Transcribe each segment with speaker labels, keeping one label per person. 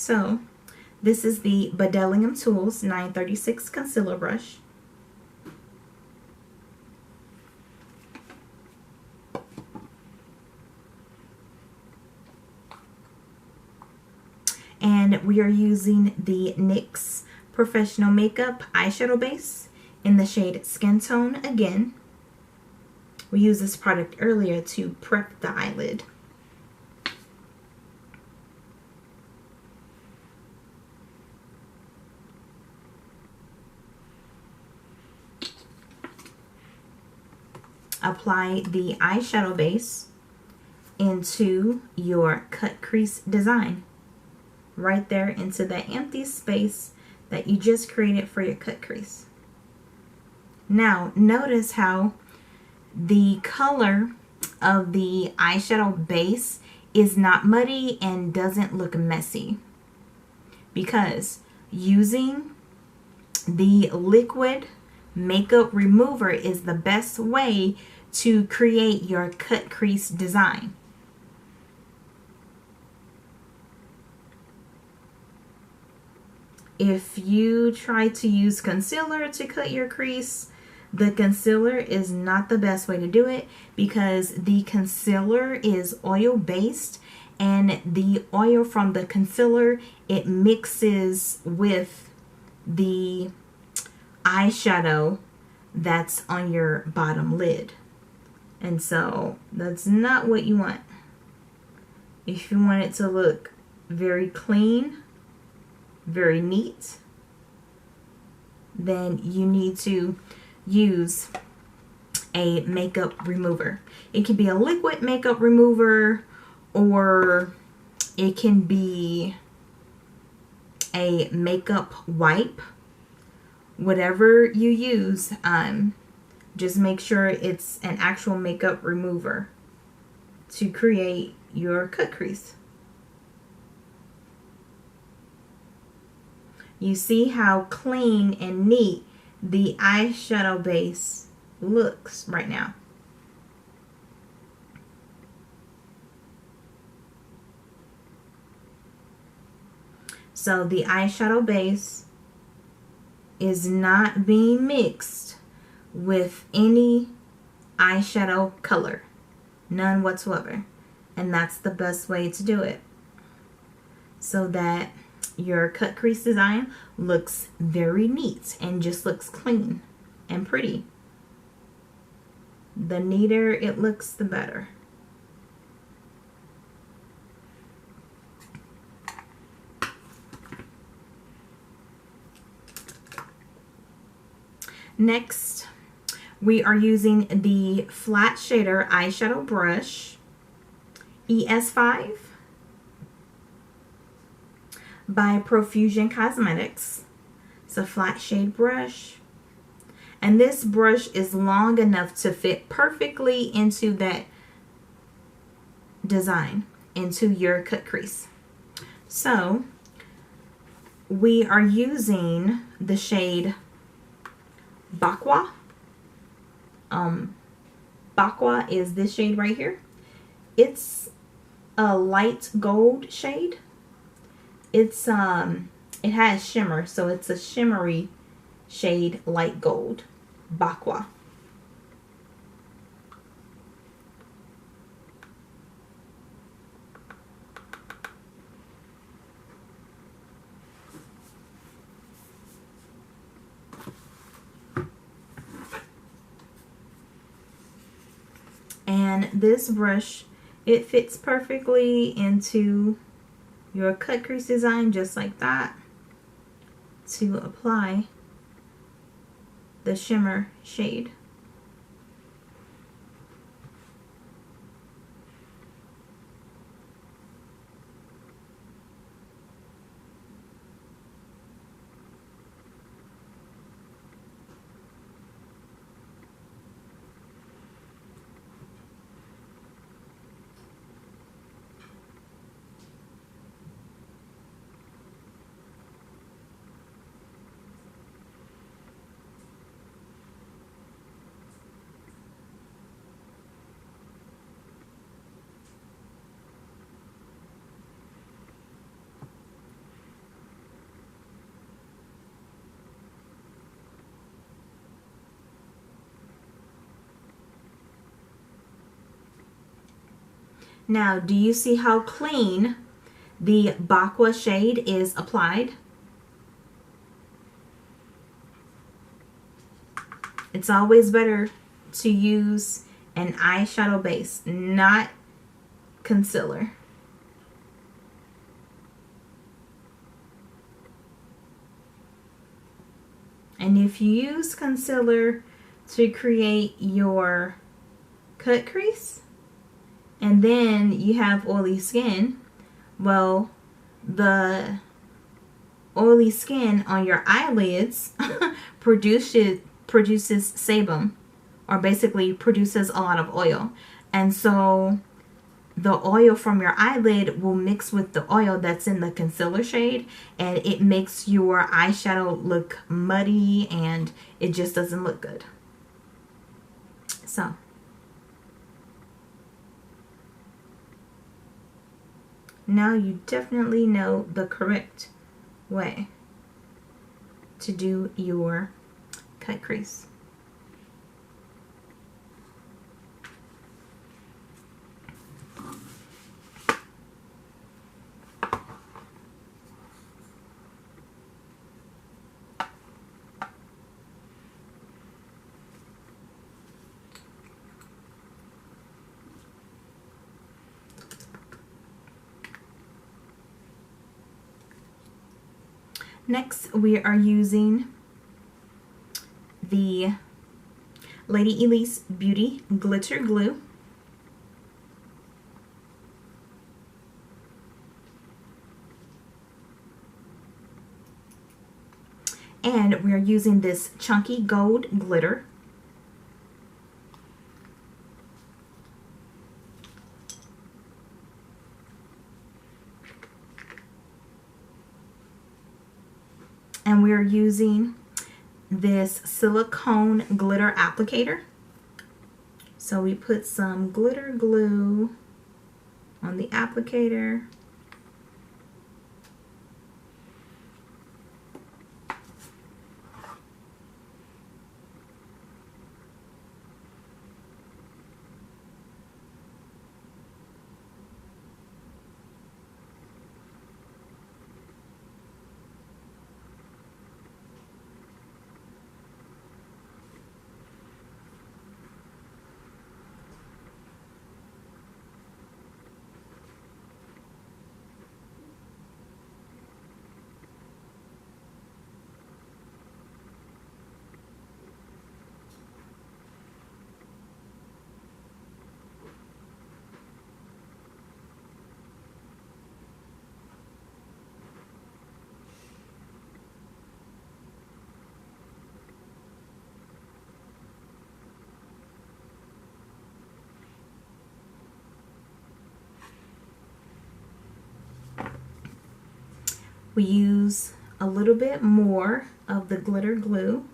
Speaker 1: So this is the Bedellium Tools 936 Concealer Brush. And we are using the NYX Professional Makeup Eyeshadow Base in the shade Skin Tone again. We used this product earlier to prep the eyelid. Apply the eyeshadow base into your cut crease design. Right there into that empty space that you just created for your cut crease. Now notice how the color of the eyeshadow base is not muddy and doesn't look messy, because using the liquid makeup remover is the best way to create your cut crease design. If you try to use concealer to cut your crease, the concealer is not the best way to do it, because the concealer is oil based, and the oil from the concealer, it mixes with the eyeshadow that's on your bottom lid. And so that's not what you want. If you want it to look very clean, very neat, then you need to use a makeup remover. It can be a liquid makeup remover, or it can be a makeup wipe. Whatever you use, just make sure it's an actual makeup remover to create your cut crease. You see how clean and neat the eyeshadow base looks right now. So the eyeshadow base is not being mixed with any eyeshadow color, none whatsoever. And that's the best way to do it, so that your cut crease design looks very neat and just looks clean and pretty. The neater it looks, the better. Next, we are using the Flat Shader Eyeshadow Brush ES5 by Profusion Cosmetics. It's a flat shade brush, and this brush is long enough to fit perfectly into that design, into your cut crease. So we are using the shade Bakwa. Bakwa is this shade right here. It's a light gold shade. It's it has shimmer, so it's a shimmery shade, light gold, Bakwa. And this brush, it fits perfectly into your cut crease design, just like that, to apply the shimmer shade. Now, do you see how clean the Bakwa shade is applied? It's always better to use an eyeshadow base, not concealer. And if you use concealer to create your cut crease and then you have oily skin, well, the oily skin on your eyelids produces sebum, or basically produces a lot of oil. And so the oil from your eyelid will mix with the oil that's in the concealer shade, and it makes your eyeshadow look muddy and it just doesn't look good. So now you definitely know the correct way to do your cut crease. Next, we are using the Lady Elise Beauty Glitter Glue. And we're using this chunky gold glitter. And we're using this silicone glitter applicator. So we put some glitter glue on the applicator. We use a little bit more of the glitter glue.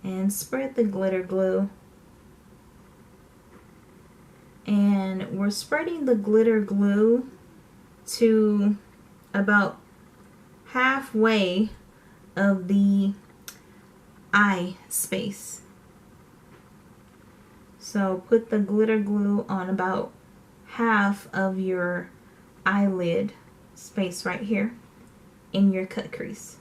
Speaker 1: And spread the glitter glue. And we're spreading the glitter glue to about halfway of the eye space. So put the glitter glue on about half of your eyelid space right here in your cut crease.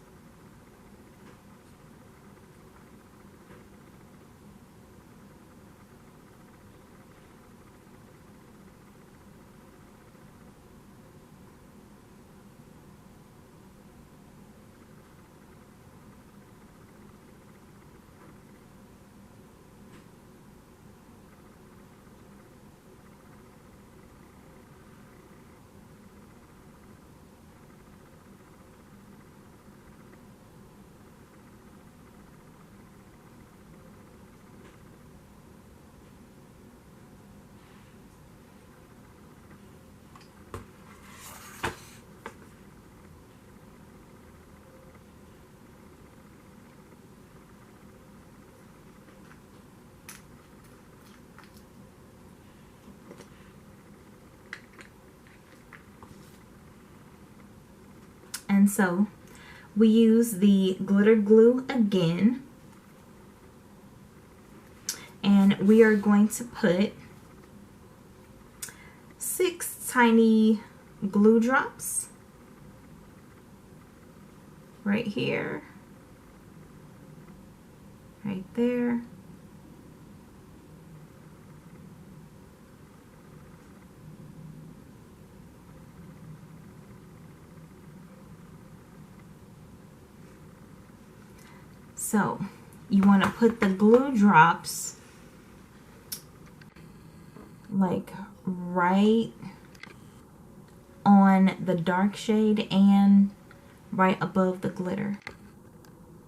Speaker 1: And so we use the glitter glue again, and And we are going to put 6 tiny glue drops right here, right there, so you want to put the glue drops like right on the dark shade and right above the glitter.